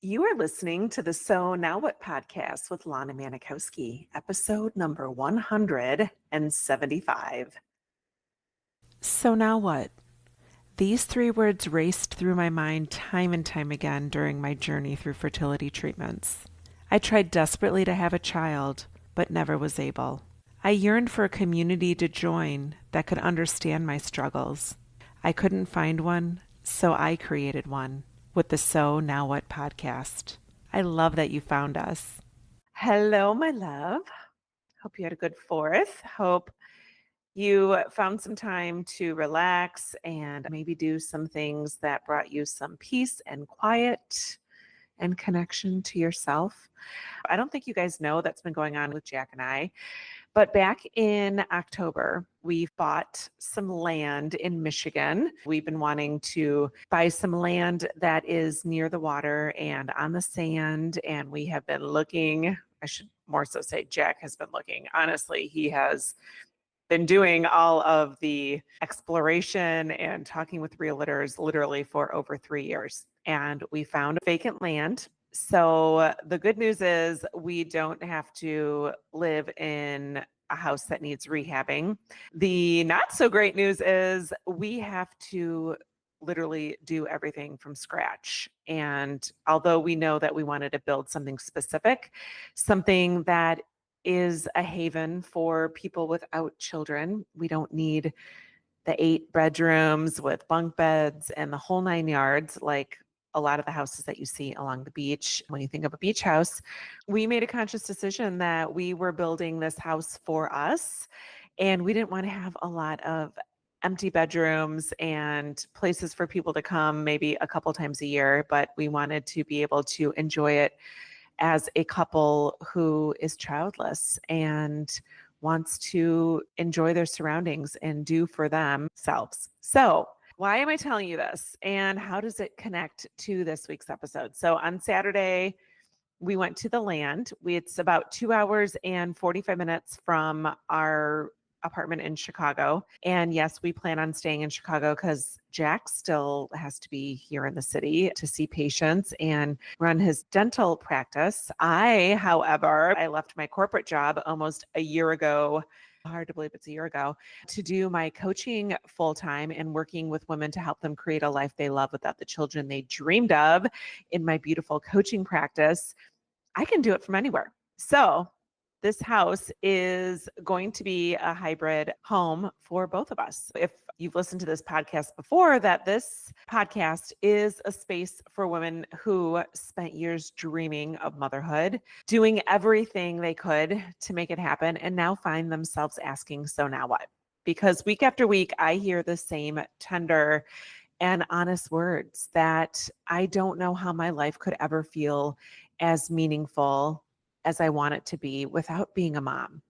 You are listening to the So Now What podcast with Lana Manikowski, episode number 175. So now what? These three words raced through my mind time and time again during my journey through fertility treatments. I tried desperately to have a child, but never was able. I yearned for a community to join that could understand my struggles. I couldn't find one, so I created one with the So Now What podcast. I love that you found us. Hello, my love. Hope you had a good 4th. Hope you found some time to relax and maybe do some things that brought you some peace and quiet and connection to yourself. I don't think you guys know that's been going on with Jack and I. But back in October, we bought some land in Michigan. We've been wanting to buy some land that is near the water and on the sand. And we have been looking. I should more so say Jack has been looking. Honestly, he has been doing all of the exploration and talking with realtors literally for over 3 years. And we found vacant land. So the good news is we don't have to live in a house that needs rehabbing. The not so great news is we have to literally do everything from scratch. And although we know that we wanted to build something specific, something that is a haven for people without children, we don't need the 8 bedrooms with bunk beds and the whole 9 yards like a lot of the houses that you see along the beach. When you think of a beach house, we made a conscious decision that we were building this house for us, and we didn't want to have a lot of empty bedrooms and places for people to come maybe a couple times a year, but we wanted to be able to enjoy it as a couple who is childless and wants to enjoy their surroundings and do for themselves. So why am I telling you this? And how does it connect to this week's episode? So on Saturday, we went to the land. It's about 2 hours and 45 minutes from our apartment in Chicago. And yes, we plan on staying in Chicago because Jack still has to be here in the city to see patients and run his dental practice. However, I left my corporate job almost a year ago. Hard to believe it's a year ago, to do my coaching full time and working with women to help them create a life they love without the children they dreamed of in my beautiful coaching practice. I can do it from anywhere. So this house is going to be a hybrid home for both of us. If you've listened to this podcast before, that this podcast is a space for women who spent years dreaming of motherhood, doing everything they could to make it happen, and now find themselves asking, so now what? Because week after week, I hear the same tender and honest words that I don't know how my life could ever feel as meaningful as I want it to be without being a mom.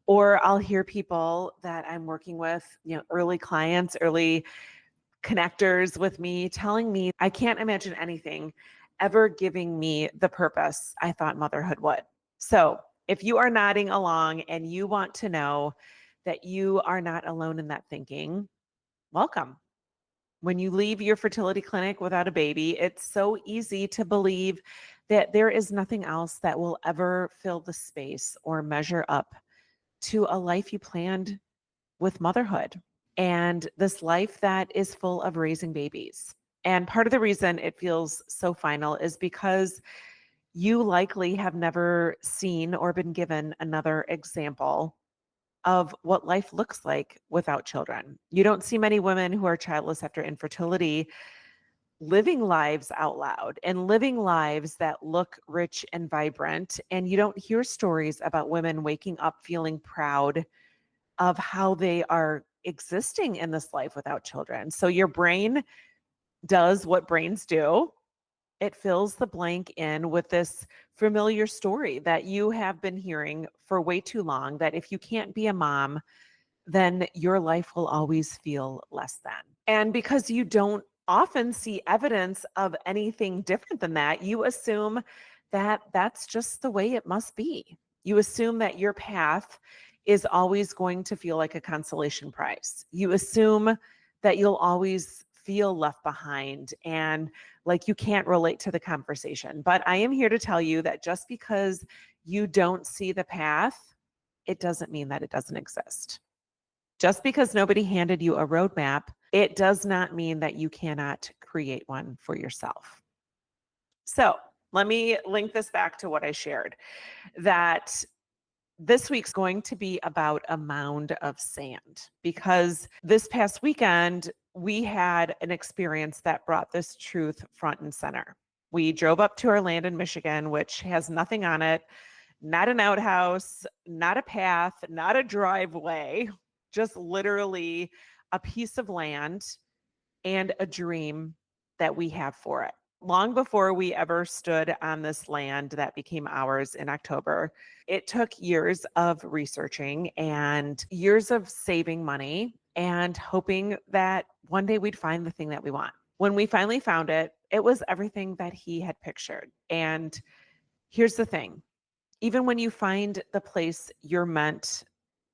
Or I'll hear people that I'm working with, early clients, early connectors with me telling me I can't imagine anything ever giving me the purpose I thought motherhood would. So if you are nodding along and you want to know that you are not alone in that thinking, welcome. When you leave your fertility clinic without a baby, it's so easy to believe that there is nothing else that will ever fill the space or measure up to a life you planned with motherhood and this life that is full of raising babies. And part of the reason it feels so final is because you likely have never seen or been given another example of what life looks like without children. You don't see many women who are childless after infertility living lives out loud and living lives that look rich and vibrant. And you don't hear stories about women waking up feeling proud of how they are existing in this life without children. So your brain does what brains do. It fills the blank in with this familiar story that you have been hearing for way too long, that if you can't be a mom, then your life will always feel less than. And because you don't often see evidence of anything different than that, you assume that that's just the way it must be. You assume that your path is always going to feel like a consolation prize. You assume that you'll always feel left behind and like you can't relate to the conversation. But I am here to tell you that just because you don't see the path, it doesn't mean that it doesn't exist. Just because nobody handed you a roadmap, it does not mean that you cannot create one for yourself. So let me link this back to what I shared, that this week's going to be about a mound of sand, because this past weekend, we had an experience that brought this truth front and center. We drove up to our land in Michigan, which has nothing on it, not an outhouse, not a path, not a driveway, just literally a piece of land and a dream that we have for it. Long before we ever stood on this land that became ours in October, it took years of researching and years of saving money and hoping that one day we'd find the thing that we want. When we finally found it, it was everything that he had pictured. And here's the thing, even when you find the place you're meant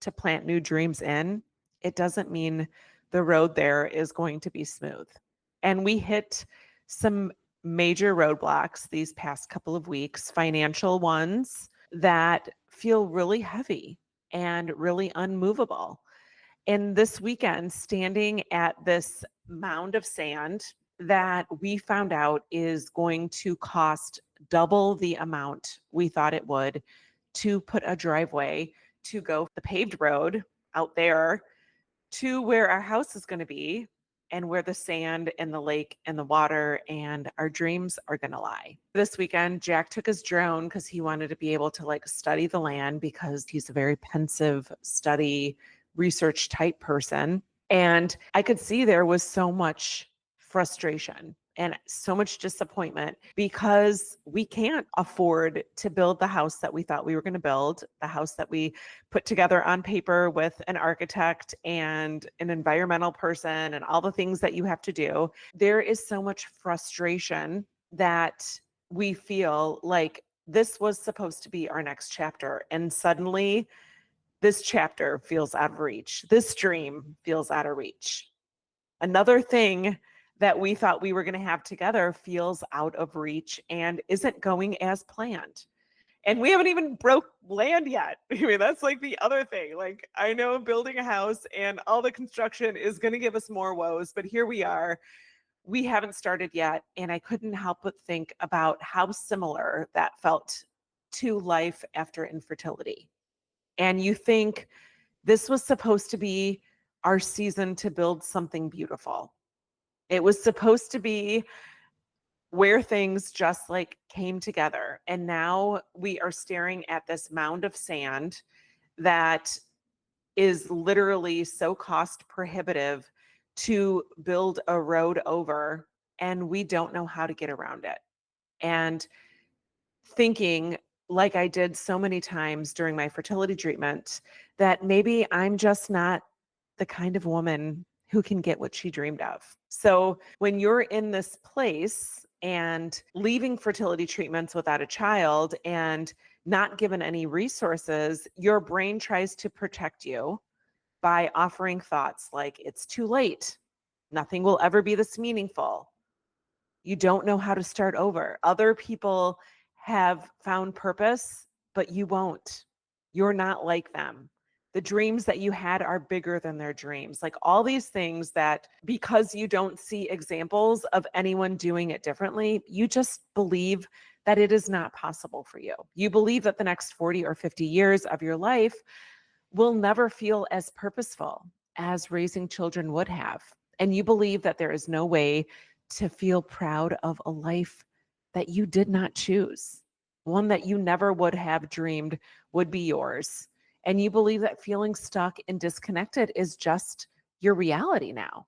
to plant new dreams in, it doesn't mean the road there is going to be smooth. And we hit some major roadblocks these past couple of weeks, financial ones that feel really heavy and really unmovable. And this weekend, standing at this mound of sand that we found out is going to cost double the amount we thought it would to put a driveway to go the paved road out there to where our house is going to be and where the sand and the lake and the water and our dreams are going to lie. This weekend, Jack took his drone because he wanted to be able to like study the land, because he's a very pensive study research type person. And I could see there was so much frustration and so much disappointment because we can't afford to build the house that we thought we were going to build, the house that we put together on paper with an architect and an environmental person and all the things that you have to do. There is so much frustration that we feel like this was supposed to be our next chapter. And suddenly this chapter feels out of reach. This dream feels out of reach. Another thing that we thought we were going to have together feels out of reach and isn't going as planned. And we haven't even broke land yet. I mean, that's like the other thing. Like, I know building a house and all the construction is going to give us more woes, but here we are. We haven't started yet. And I couldn't help but think about how similar that felt to life after infertility. And you think this was supposed to be our season to build something beautiful. It was supposed to be where things just like came together. And now we are staring at this mound of sand that is literally so cost prohibitive to build a road over, and we don't know how to get around it. And thinking, like I did so many times during my fertility treatment, that maybe I'm just not the kind of woman who can get what she dreamed of. So when you're in this place and leaving fertility treatments without a child and not given any resources, your brain tries to protect you by offering thoughts like, it's too late. Nothing will ever be this meaningful. You don't know how to start over. Other people have found purpose, but you won't. You're not like them. The dreams that you had are bigger than their dreams. Like all these things that, because you don't see examples of anyone doing it differently, you just believe that it is not possible for you. You believe that the next 40 or 50 years of your life will never feel as purposeful as raising children would have. And you believe that there is no way to feel proud of a life that you did not choose, one that you never would have dreamed would be yours. And you believe that feeling stuck and disconnected is just your reality now.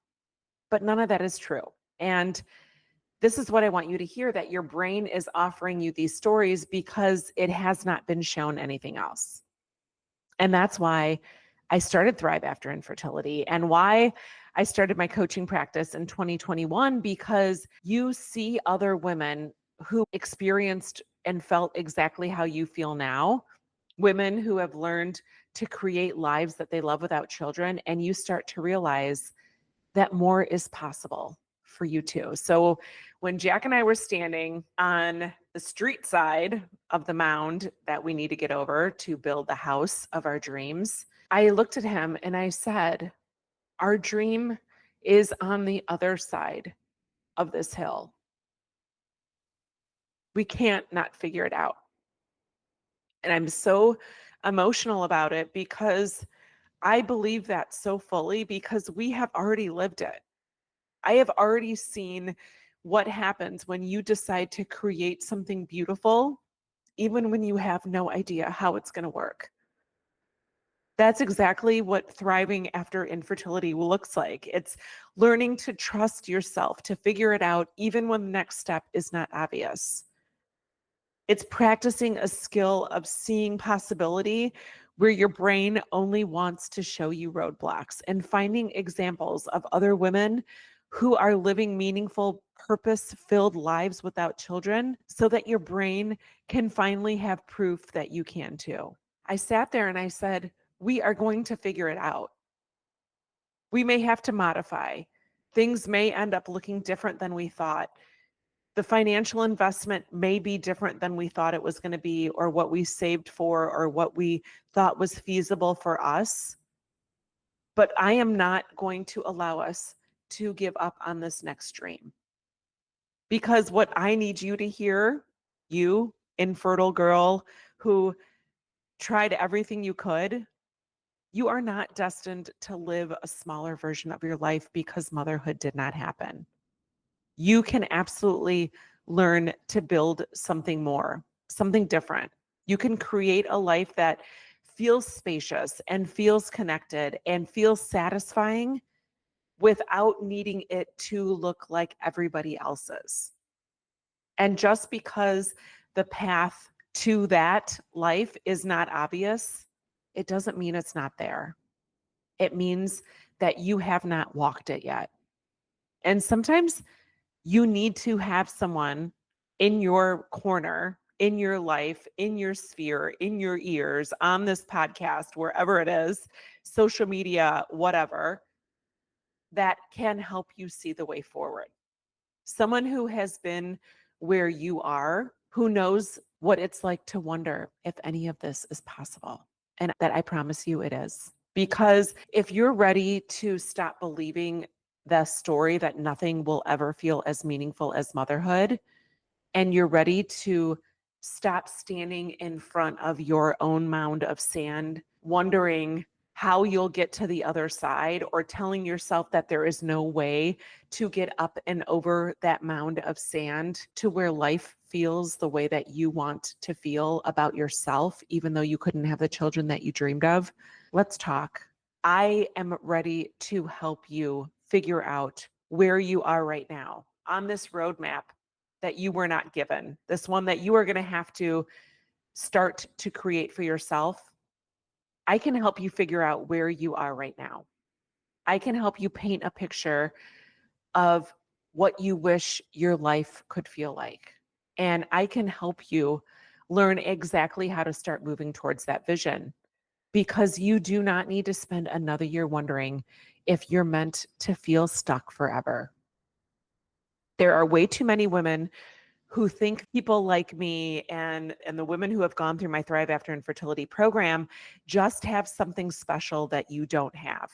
But none of that is true. And this is what I want you to hear, that your brain is offering you these stories because it has not been shown anything else. And that's why I started Thrive After Infertility, and why I started my coaching practice in 2021, because you see other women who experienced and felt exactly how you feel now, women who have learned to create lives that they love without children, and you start to realize that more is possible. for you too. So when Jack and I were standing on the street side of the mound that we need to get over to build the house of our dreams, I looked at him and I said, our dream is on the other side of this hill. We can't not figure it out. And I'm so emotional about it because I believe that so fully because we have already lived it. I have already seen what happens when you decide to create something beautiful, even when you have no idea how it's going to work. That's exactly what thriving after infertility looks like. It's learning to trust yourself, to figure it out, even when the next step is not obvious. It's practicing a skill of seeing possibility where your brain only wants to show you roadblocks and finding examples of other women who are living meaningful, purpose-filled lives without children so that your brain can finally have proof that you can too. I sat there and I said, we are going to figure it out. We may have to modify. Things may end up looking different than we thought. The financial investment may be different than we thought it was going to be, or what we saved for, or what we thought was feasible for us. But I am not going to allow us to give up on this next dream. Because what I need you to hear, you, infertile girl who tried everything you could, you are not destined to live a smaller version of your life because motherhood did not happen. You can absolutely learn to build something more, something different. You can create a life that feels spacious and feels connected and feels satisfying without needing it to look like everybody else's. And just because the path to that life is not obvious, it doesn't mean it's not there. It means that you have not walked it yet. And sometimes you need to have someone in your corner, in your life, in your sphere, in your ears, on this podcast, wherever it is, social media, whatever, that can help you see the way forward. Someone who has been where you are, who knows what it's like to wonder if any of this is possible. And that I promise you it is. Because if you're ready to stop believing the story that nothing will ever feel as meaningful as motherhood, and you're ready to stop standing in front of your own mound of sand, wondering how you'll get to the other side, or telling yourself that there is no way to get up and over that mound of sand to where life feels the way that you want to feel about yourself, even though you couldn't have the children that you dreamed of, let's talk. I am ready to help you figure out where you are right now on this roadmap that you were not given, this one that you are going to have to start to create for yourself. I can help you figure out where you are right now. I can help you paint a picture of what you wish your life could feel like. And I can help you learn exactly how to start moving towards that vision, because you do not need to spend another year wondering if you're meant to feel stuck forever. There are way too many women who think people like me and the women who have gone through my Thrive After Infertility program just have something special that you don't have.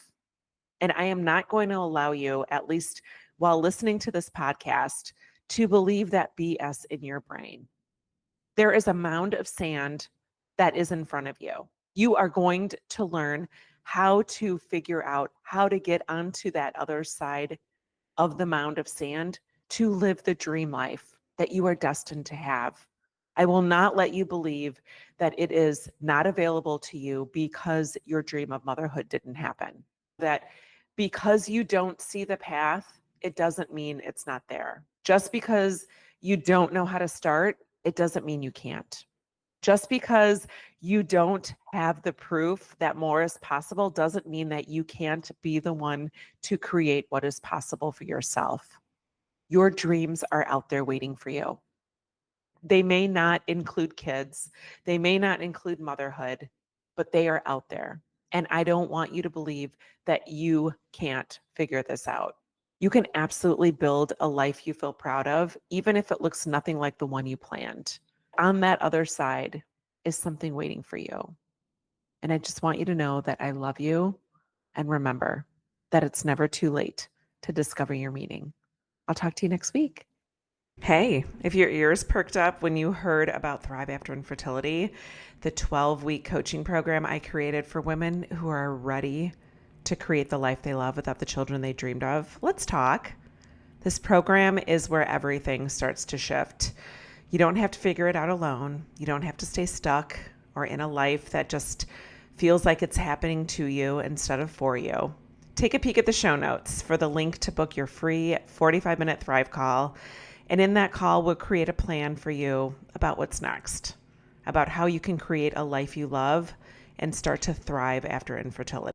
And I am not going to allow you, at least while listening to this podcast, to believe that BS in your brain. There is a mound of sand that is in front of you. You are going to learn how to figure out how to get onto that other side of the mound of sand to live the dream life that you are destined to have. I will not let you believe that it is not available to you because your dream of motherhood didn't happen. That because you don't see the path, it doesn't mean it's not there. Just because you don't know how to start, it doesn't mean you can't. Just because you don't have the proof that more is possible doesn't mean that you can't be the one to create what is possible for yourself. Your dreams are out there waiting for you. They may not include kids, they may not include motherhood, but they are out there. And I don't want you to believe that you can't figure this out. You can absolutely build a life you feel proud of, even if it looks nothing like the one you planned. On that other side is something waiting for you. And I just want you to know that I love you. And remember that it's never too late to discover your meaning. I'll talk to you next week. Hey, if your ears perked up when you heard about Thrive After Infertility, the 12-week coaching program I created for women who are ready to create the life they love without the children they dreamed of, let's talk. This program is where everything starts to shift. You don't have to figure it out alone. You don't have to stay stuck or in a life that just feels like it's happening to you instead of for you. Take a peek at the show notes for the link to book your free 45-minute Thrive call. And in that call, we'll create a plan for you about what's next, about how you can create a life you love and start to thrive after infertility.